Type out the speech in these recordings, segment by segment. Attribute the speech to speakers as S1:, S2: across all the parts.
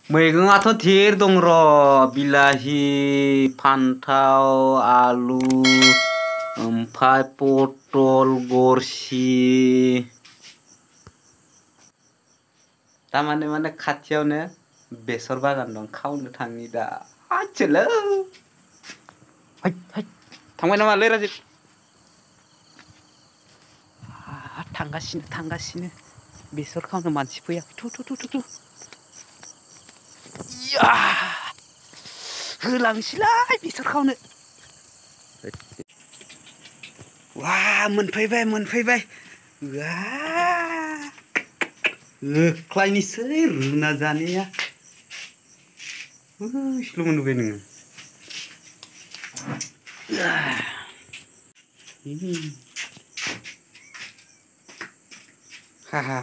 S1: मैगंआथ' धेर दं र' बिलाहि फान्थाव आलु ओमफ्राय पटल गरसि तारमाने खाथियावनो बेसर बागान दं खावनो थांनि दा आचलो थांबाय नामालै राजिब थांगासिनो बेसर खावनो मानसि फैयाखै थु या होलांसैलाय बेसर खावनो वा मोनफैबाय वा होख्लायनोसै रुना जानाया स्ल' मोनबाय नोङो हाहा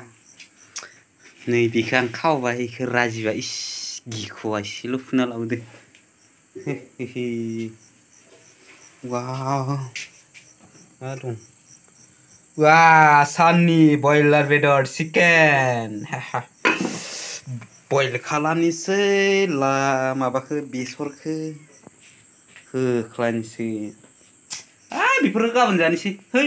S1: नै बेखौ आं खावबाय बेखौ राजिबा इस गिख'आ एसेल' फुना लाबोदो वाव मा दं वा साननि बयलार बेदर चिकेन बयल खालामनोसै माबाखौ बेसरखौ होख्लायनोसै बेफोरखौ गाबोन जानोसै है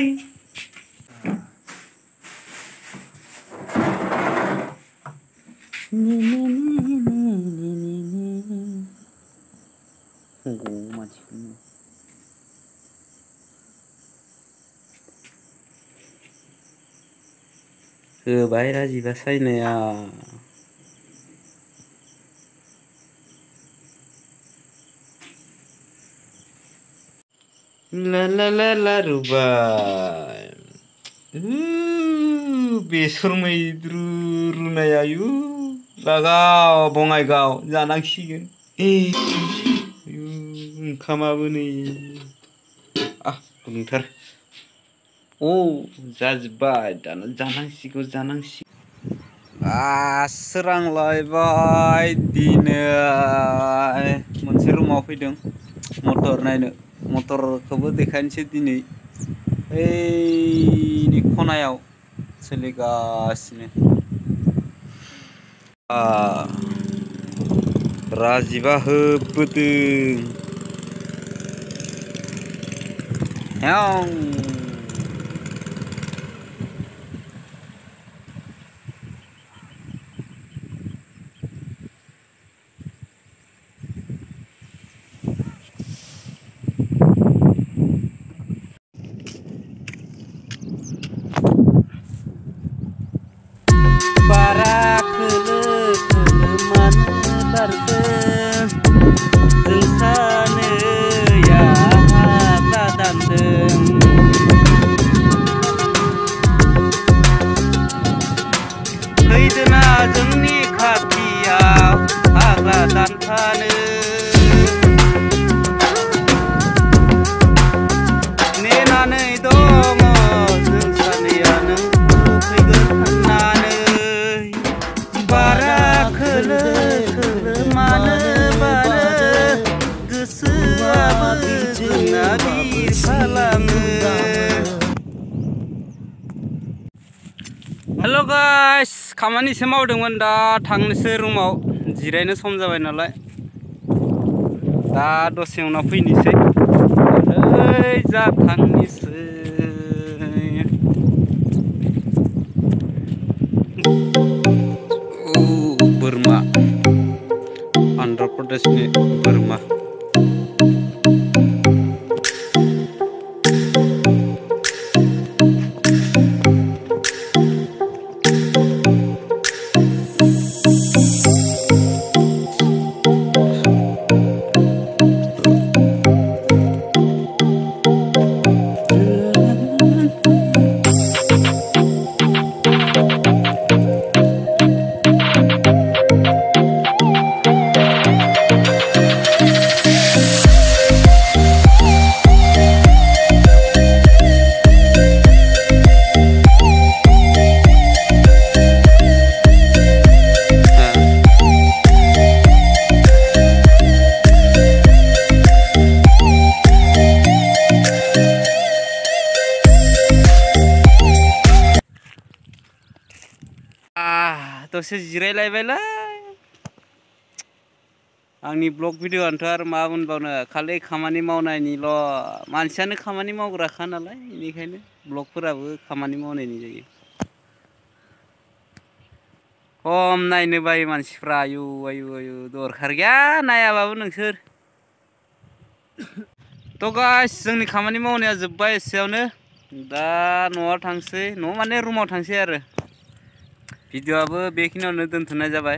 S1: होबाय राजिबा सायनाया ला रुबाय बेसर मैद्रु रुनाय आयु लागाव बङाइगाव जानांसिगोन ओंखामाबो नै गुदुंथार जाजोब्बाय दाना जानांसिगौ सोरांलायबाय दिनै मोनसे रुमाव फैदों मटर नायनो मटरखौबो देखायनोसै दिनै ओइनि खनायाव सोलिगासिनो राजिबा होबोदों बारा खोलो मानो बारदों जों सानैया हाग्रा दानदों फैदोना जोंनि खाथियाव हाग्रा दानफानो नेनानै दङ जों सानैया नों फैगोन होननानै बारा खोलो मानो बारो गोसोआबो जोंना बिरखालाङो हेल' गाइस खामानिसो मावदोंमोन दा थांनोसै रुमाव जिरायनो सम जाबाय नालाय दा दसे उनाव फैनोसै जा थांनोसै बोरमा आन्ध्र प्रदेशनि बोरमा दसे जिरायलायबायलाय आंनि ब्लग भिडिअ'आनोथ' आरो मा बुंबावनो खालि खामानि मावनायनिल' मानसियानो खामानि मावग्राखा नालाय बेनिखायनो ब्लगफोराबो खामानि मावनायनि जायो खम नायनो बायो मानसिफ्रा आयु आयु आयु दरखार गैया नायाबाबो नोंसोर थ' गाइस जोंनि खामानि मावनाया जोब्बाय एसेयावनो दा न'आव थांसै न' माने रुमाव थांसै आरो भिडिअ'आबो बेखिनियावनो दोनथ'नाय जाबाय।